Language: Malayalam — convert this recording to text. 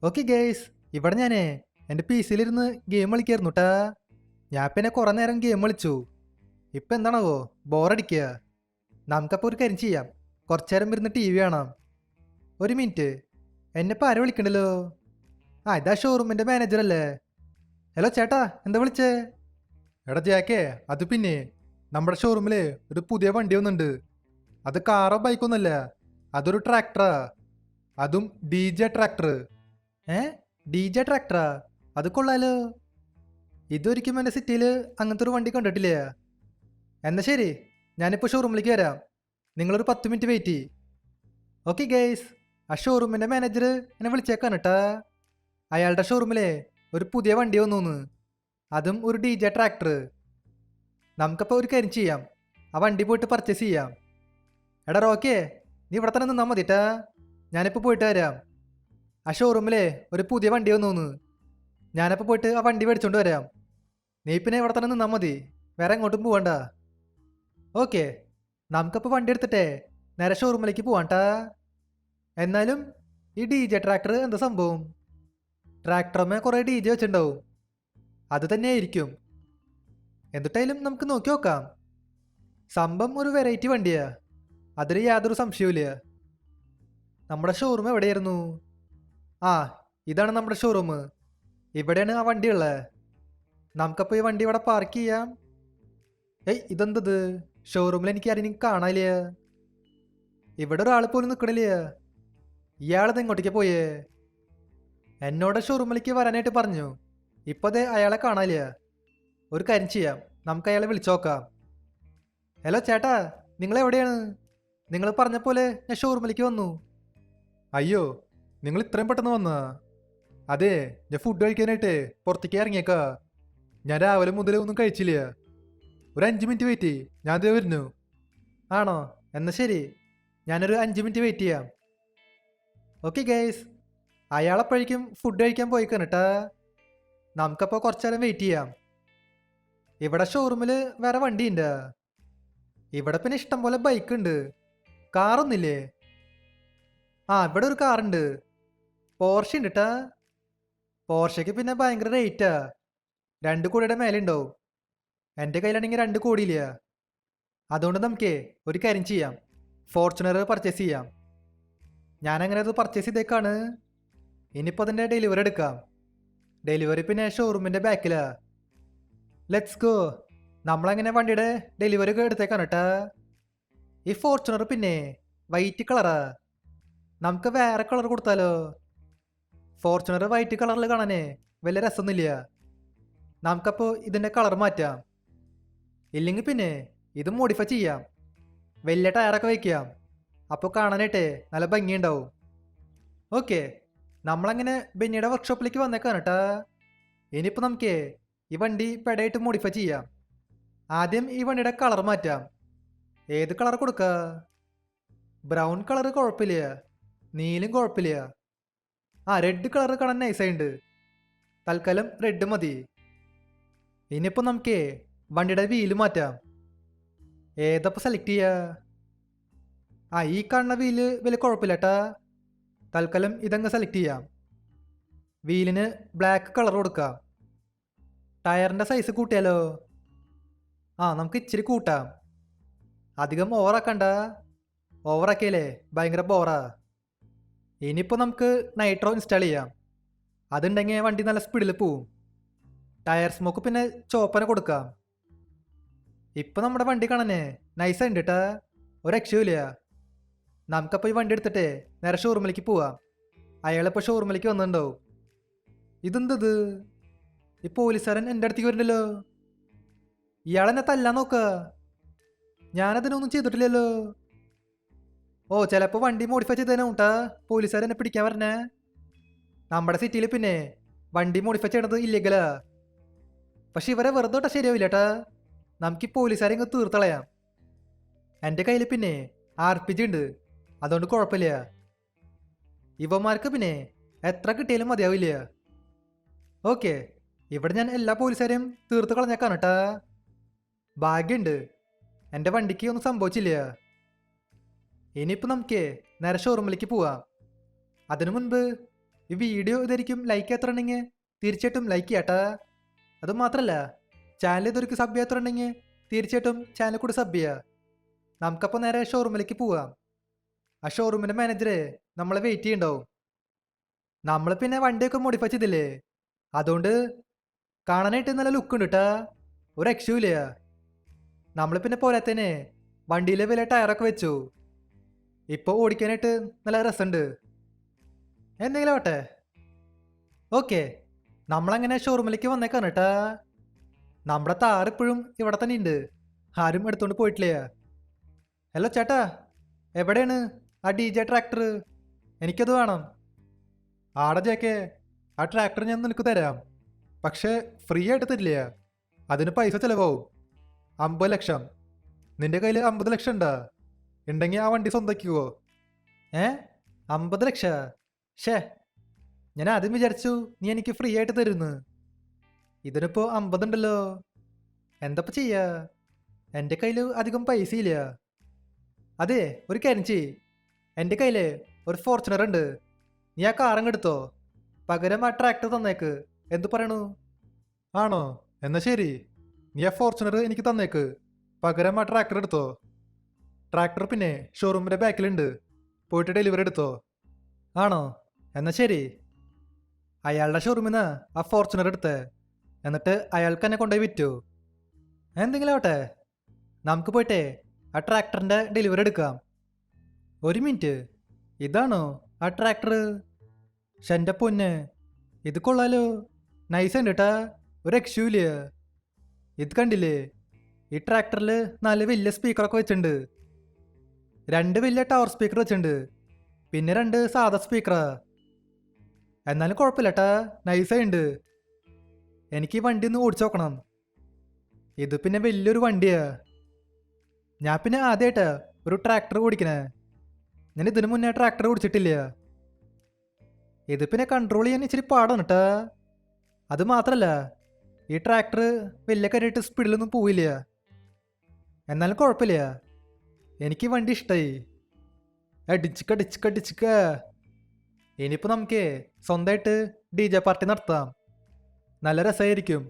ഓക്കെ ഗേസ്, ഇവിടെ ഞാനേ എൻ്റെ പി സിയിലിരുന്ന് ഗെയിം കളിക്കായിരുന്നു ട്ടാ. ഞാൻ പിന്നെ കുറേ നേരം ഗെയിം കളിച്ചു. ഇപ്പം എന്താണാവോ ബോറടിക്കുക. നമുക്കപ്പോൾ ഒരു കാര്യം ചെയ്യാം, കുറച്ചു നേരം ഇരുന്ന് ടി വി കാണാം. ഒരു മിനിറ്റ്, എന്നെ ഇപ്പോൾ ആരും വിളിക്കണ്ടല്ലോ. ഇതാ ഷോറൂമിൻ്റെ മാനേജർ അല്ലേ? ഹലോ ചേട്ടാ, എന്താ വിളിച്ചേ? എടാ ജാക്കേ, അത് പിന്നെ നമ്മുടെ ഷോറൂമിൽ ഒരു പുതിയ വണ്ടി വന്നിട്ടുണ്ട്. അത് കാറോ ബൈക്കൊന്നുമല്ല, അതൊരു ട്രാക്ടറാ. അതും ഡി ജെ ട്രാക്ടർ. ഏ ഡി ജെ ട്രാക്ടറാ? അത് കൊള്ളാലോ. ഇതൊരിക്കും എൻ്റെ സിറ്റിയിൽ അങ്ങനത്തെ ഒരു വണ്ടി കണ്ടിട്ടില്ലേ. എന്നാ ശരി, ഞാനിപ്പോൾ ഷോറൂമിലേക്ക് വരാം. നിങ്ങളൊരു 10 മിനിറ്റ് വെയിറ്റ് ചെയ്യ്. ഓക്കെ ഗൈസ്, ആ ഷോറൂമിൻ്റെ മാനേജർ എന്നെ വിളിച്ചേക്കാണ് കേട്ടാ. അയാളുടെ ഷോറൂമിലെ ഒരു പുതിയ വണ്ടി വന്നു, അതും ഒരു ഡി ജെ ട്രാക്ടർ. നമുക്കപ്പോൾ ഒരു കാര്യം ചെയ്യാം, ആ വണ്ടി പോയിട്ട് പർച്ചേസ് ചെയ്യാം. എടാ റോക്കേ, നീ ഇവിടെ തന്നെ നിന്നാൽ മതിട്ടാ. ഞാനിപ്പോൾ പോയിട്ട് വരാം. ആ ഷോറൂമിലെ ഒരു പുതിയ വണ്ടി വന്നു, ഞാനപ്പോൾ പോയിട്ട് ആ വണ്ടി മേടിച്ചോണ്ട് വരാം. നീ പിന്നെ ഇവിടെ തന്നെ നിന്നാൽ മതി, വേറെ എങ്ങോട്ടും പോവണ്ട. ഓക്കെ, നമുക്കപ്പോൾ വണ്ടി എടുത്തിട്ടേ നേരെ ഷോറൂമിലേക്ക് പോവാണ്ടാ. എന്നാലും ഈ ഡി ജെ ട്രാക്ടർ എന്താ സംഭവം? ട്രാക്ടറമ്മ കുറേ ഡി ജെ വെച്ചിട്ടുണ്ടാവും, അത് തന്നെയായിരിക്കും. എന്നിട്ടായാലും നമുക്ക് നോക്കി നോക്കാം. സംഭവം ഒരു വെറൈറ്റി വണ്ടിയാ, അതിൽ യാതൊരു സംശയവുമില്ല. നമ്മുടെ ഷോറൂം എവിടെയായിരുന്നു? ഇതാണ് നമ്മുടെ ഷോറൂം. ഇവിടെയാണ് ആ വണ്ടി ഉള്ളത്. നമുക്കപ്പോൾ ഈ വണ്ടി ഇവിടെ പാർക്ക് ചെയ്യാം. ഇതെന്തത്? ഷോറൂമിൽ എനിക്ക് ആരെയും കാണാനില്ല. ഇവിടെ ഒരാൾ പോലും നിൽക്കണില്ല. ഇയാളത് എങ്ങോട്ടേക്ക് പോയേ? എന്നോട് ഷോറൂമിലേക്ക് വരാനായിട്ട് പറഞ്ഞു. ഇപ്പോൾ അതെ അയാളെ കാണാനില്ല. ഒരു കാര്യം ചെയ്യാം, നമുക്ക് അയാളെ വിളിച്ചു നോക്കാം. ഹലോ ചേട്ടാ, നിങ്ങൾ എവിടെയാണ്? നിങ്ങൾ പറഞ്ഞ പോലെ ഞാൻ ഷോറൂമിലേക്ക് വന്നു. അയ്യോ, നിങ്ങൾ ഇത്രയും പെട്ടെന്ന് വന്നാ? അതെ, ഞാൻ ഫുഡ് കഴിക്കാനായിട്ട് പുറത്തേക്ക് ഇറങ്ങിയേക്കാ. ഞാൻ രാവിലെ മുതൽ ഒന്നും കഴിച്ചില്ല. ഒരു 5 മിനിറ്റ് വെയിറ്റ് ചെയ്യ്, ഞാൻ അതേ വരുന്നു. ആണോ? എന്നാൽ ശരി, ഞാനൊരു 5 മിനിറ്റ് വെയിറ്റ് ചെയ്യാം. ഓക്കെ ഗൈസ്, അയാളപ്പോഴേക്കും ഫുഡ് കഴിക്കാൻ പോയിക്കാണ് കേട്ടാ. നമുക്കപ്പോൾ കുറച്ചു നേരം വെയിറ്റ് ചെയ്യാം. ഇവിടെ ഷോറൂമിൽ വേറെ വണ്ടിയുണ്ട്. ഇവിടെ പിന്നെ ഇഷ്ടം പോലെ ബൈക്ക് ഉണ്ട്. കാറൊന്നില്ലേ? ഇവിടെ ഒരു കാറുണ്ട്, പോർഷ ഉണ്ട് കേട്ടാ. പോർഷയ്ക്ക് പിന്നെ ഭയങ്കര റേറ്റാ, 2 കോടിയുടെ മേലെ ഉണ്ടാവും. എൻ്റെ കയ്യിലാണെങ്കിൽ 2 കോടിയില്ല. അതുകൊണ്ട് നമുക്ക് ഒരു കാര്യം ചെയ്യാം, ഫോർച്യൂണർ പർച്ചേസ് ചെയ്യാം. ഞാനങ്ങനെ അത് പർച്ചേസ് ചെയ്തേക്കാണ്. ഇനിയിപ്പോൾ അതിൻ്റെ ഡെലിവറി എടുക്കാം. ഡെലിവറി പിന്നെ ഷോറൂമിൻ്റെ ബാക്കിലാ. Let's go. നമ്മളങ്ങനെ വണ്ടിയുടെ ഡെലിവറി ഒക്കെ എടുത്തേക്കാണ് കേട്ടാ. ഈ ഫോർച്യൂണർ പിന്നെ വൈറ്റ് കളറാ. നമുക്ക് വേറെ കളർ കൊടുത്താലോ? ഫോർച്യൂണർ വൈറ്റ് കളറിൽ കാണാനേ വലിയ രസമൊന്നുമില്ല. നമുക്കപ്പോൾ ഇതിൻ്റെ കളർ മാറ്റാം. ഇല്ലെങ്കിൽ പിന്നെ ഇത് മോഡിഫൈ ചെയ്യാം, വലിയ ടയറൊക്കെ വയ്ക്കാം. അപ്പോൾ കാണാനായിട്ടേ നല്ല ഭംഗിയുണ്ടാവും. ഓക്കെ, നമ്മളങ്ങനെ ബെന്നിയുടെ വർക്ക്ഷോപ്പിലേക്ക് വന്നേക്കാണ് കേട്ടാ. ഇനിയിപ്പോൾ നമുക്ക് ഈ വണ്ടി പെടായിട്ട് മോഡിഫൈ ചെയ്യാം. ആദ്യം ഈ വണ്ടിയുടെ കളർ മാറ്റാം. ഏത് കളർ കൊടുക്കുക? ബ്രൗൺ കളർ കുഴപ്പമില്ല, നീലും കുഴപ്പമില്ല. റെഡ് കളർ കാണാൻ നൈസായിട്ടുണ്ട്. തൽക്കാലം റെഡ് മതി. ഇനിയിപ്പോൾ നമുക്ക് വണ്ടിയുടെ വീല് മാറ്റാം. ഏതപ്പോൾ സെലക്ട് ചെയ്യുക? ഈ കാണുന്ന വീല് വലിയ കുഴപ്പമില്ല കേട്ടാ. തൽക്കാലം ഇതങ്ങ് സെലക്ട് ചെയ്യാം. വീലിന് ബ്ലാക്ക് കളർ കൊടുക്കാം. ടയറിൻ്റെ സൈസ് കൂട്ടിയാലോ? നമുക്ക് ഇച്ചിരി കൂട്ടാം. അധികം ഓവറാക്കണ്ട, ഓവറാക്കിയാലേ ഭയങ്കര ബോറാ. ഇനിയിപ്പോൾ നമുക്ക് നൈട്രോ ഇൻസ്റ്റാൾ ചെയ്യാം. അതുണ്ടെങ്കിൽ വണ്ടി നല്ല സ്പീഡിൽ പോവും. ടയർ സ്മോക്ക് പിന്നെ ചോപ്പന കൊടുക്കാം. ഇപ്പം നമ്മുടെ വണ്ടി കാണാനേ നൈസായിട്ട് കേട്ടാ, ഒരു രക്ഷയില്ല. നമുക്കപ്പോൾ ഈ വണ്ടി എടുത്തിട്ട് നേരെ ഷോറൂമിലേക്ക് പോവാം. അയാളിപ്പോൾ ഷോറൂമിലേക്ക് വന്നിട്ടുണ്ടാവും. ഇതെന്തത്? ഈ പോലീസുകാരൻ എൻ്റെ അടുത്തേക്ക് വരുന്നല്ലോ. ഇയാളെന്നെ തല്ലാൻ നോക്കുക. ഞാനതിനൊന്നും ചെയ്തിട്ടില്ലല്ലോ. ചിലപ്പോൾ വണ്ടി മോഡിഫൈ ചെയ്തേനെ കൂട്ടാ പോലീസുകാരെന്നെ പിടിക്കാൻ പറഞ്ഞേ. നമ്മുടെ സിറ്റിയിൽ പിന്നെ വണ്ടി മോഡിഫൈ ചെയ്യണത് ഇല്ലീഗലാ. പക്ഷെ ഇവരെ വെറുതെ തൊട്ടാൽ ശരിയാവില്ല കേട്ടാ. നമുക്ക് ഈ പോലീസുകാരെ ഇങ്ങ് തീർത്തളയാം. എൻ്റെ കയ്യിൽ പിന്നെ RPG ഉണ്ട്, അതുകൊണ്ട് കുഴപ്പമില്ല. ഇവന്മാർക്ക് പിന്നെ എത്ര കിട്ടിയാലും മതിയാവില്ല. ഓക്കെ, ഇവിടെ ഞാൻ എല്ലാ പോലീസുകാരെയും തീർത്ത് കളഞ്ഞേക്കാണ് കേട്ടാ. ഭാഗ്യമുണ്ട്, എൻ്റെ വണ്ടിക്ക് ഒന്നും സംഭവിച്ചില്ല. ഇനിയിപ്പോൾ നമുക്ക് നേരെ ഷോറൂമിലേക്ക് പോവാം. അതിനു മുൻപ് ഈ വീഡിയോ ഇതായിരിക്കും ലൈക്ക് എത്രയുണ്ടെങ്കിൽ തീർച്ചയായിട്ടും ലൈക്ക് ചെയ്യാട്ടാ. അതുമാത്രല്ല ചാനൽ ഇതൊരു സബ് ചെയ്യാത്തുണ്ടെങ്കിൽ തീർച്ചയായിട്ടും ചാനൽ കൂടി സബ് ചെയ്യുക. നമുക്കപ്പോൾ നേരെ ഷോറൂമിലേക്ക് പോവാം. ആ ഷോറൂമിൻ്റെ മാനേജറെ നമ്മളെ വെയിറ്റ് ചെയ്യുന്നുണ്ടാവും. നമ്മൾ പിന്നെ വണ്ടിയൊക്കെ മോഡിഫൈ ചെയ്തില്ലേ, അതുകൊണ്ട് കാണാനായിട്ട് നല്ല ലുക്ക് ഉണ്ട് കേട്ടാ, ഒരു രക്ഷയില്ല. നമ്മൾ പിന്നെ പോരാത്തന്നെ വണ്ടിയിലെ വലിയ ടയറൊക്കെ വെച്ചു. ഇപ്പോൾ ഓടിക്കാനായിട്ട് നല്ല രസമുണ്ട്. എന്തെങ്കിലും ആവട്ടെ. ഓക്കെ, നമ്മളങ്ങനെ ഷോറൂമിലേക്ക് വന്നേക്കാണ് കേട്ടാ. നമ്മുടെ താർ ഇപ്പോഴും ഇവിടെ തന്നെ ഉണ്ട്, ആരും എടുത്തോണ്ട് പോയിട്ടില്ല. ഹലോ ചേട്ടാ, എവിടെയാണ് ആ DJ ട്രാക്ടർ? എനിക്കത് വേണം. ആടെ ജേക്കെ, ആ ട്രാക്ടർ ഞാൻ നിനക്ക് തരാം, പക്ഷേ ഫ്രീ ആയിട്ട് തരില്ല. അതിന് പൈസ ചിലവാവും. 50 ലക്ഷം. നിന്റെ കയ്യിൽ 50 ലക്ഷം ഉണ്ടാ? ഉണ്ടെങ്കിൽ ആ വണ്ടി സ്വന്തമാക്കിക്കോ. 50 ലക്ഷം? ഷേ, ഞാൻ ആദ്യം വിചാരിച്ചു നീ എനിക്ക് ഫ്രീ ആയിട്ട് തരുന്നു. ഇതിനിപ്പോ 50 ഉണ്ടല്ലോ. എന്തപ്പോ ചെയ്യാ? എൻ്റെ കയ്യിൽ അധികം പൈസ ഇല്ല. അതെ, ഒരു കാര്യം ചെയ്യ്, എൻ്റെ കയ്യിൽ ഒരു ഫോർച്യൂണർ ഉണ്ട്, നീ ആ കാറങ്ങ് എടുത്തോ, പകരം ആ ട്രാക്ടർ തന്നേക്ക്. എന്തു പറയണു? ആണോ? എന്നാ ശരി, നീ ആ ഫോർച്യൂണർ എനിക്ക് തന്നേക്ക്, പകരം ആ ട്രാക്ടർ എടുത്തോ. ട്രാക്ടർ പിന്നെ ഷോറൂമിൻ്റെ ബാക്കിലുണ്ട്, പോയിട്ട് ഡെലിവറി എടുത്തോ. ആണോ? എന്നാ ശരി. അയാളുടെ ഷോറൂമിൽ നിന്ന് ആ ഫോർച്യൂണർ എടുത്തേ, എന്നിട്ട് അയാൾക്ക് എന്നെ കൊണ്ടുപോയി വിറ്റു. എന്തെങ്കിലും ആവട്ടെ, നമുക്ക് പോയിട്ടേ ആ ട്രാക്ടറിൻ്റെ ഡെലിവറി എടുക്കാം. ഒരു മിനിറ്റ്, ഇതാണോ ആ ട്രാക്ടർ? ഷെൻ്റെ പൊന്ന്, ഇത് കൊള്ളാലോ, നൈസ് ഉണ്ട് കേട്ടാ, ഒരു രക്ഷയില്ല. ഇത് കണ്ടില്ലേ, ഈ ട്രാക്ടറിൽ 4 വലിയ സ്പീക്കറൊക്കെ വെച്ചിട്ടുണ്ട്. 2 വലിയ ടവർ സ്പീക്കർ വെച്ചിട്ടുണ്ട്, പിന്നെ 2 സാധാ സ്പീക്കറാ. എന്നാലും കുഴപ്പമില്ല കേട്ടാ, നൈസായിട്ടുണ്ട്. എനിക്ക് ഈ വണ്ടി ഒന്ന് ഓടിച്ചു നോക്കണം. ഇത് പിന്നെ വലിയൊരു വണ്ടിയാ. ഞാൻ പിന്നെ ആദ്യമായിട്ടാ ഒരു ട്രാക്ടർ ഓടിക്കണേ, ഞാൻ ഇതിനു മുന്നേ ട്രാക്ടർ ഓടിച്ചിട്ടില്ല. ഇത് പിന്നെ കൺട്രോൾ ചെയ്യാൻ ഇച്ചിരി പാടാണ് കേട്ടാ. അത് മാത്രല്ല, ഈ ട്രാക്ടർ വലിയ കാര്യമായിട്ട് സ്പീഡിലൊന്നും പോവില്ല. എന്നാലും കുഴപ്പമില്ല, എനിക്ക് വണ്ടി ഇഷ്ടമായി. ഡിച്ചിക്ക. ഇനിയിപ്പോൾ നമുക്ക് സ്വന്തമായിട്ട് DJ പാർട്ടി നടത്താം, നല്ല രസമായിരിക്കും.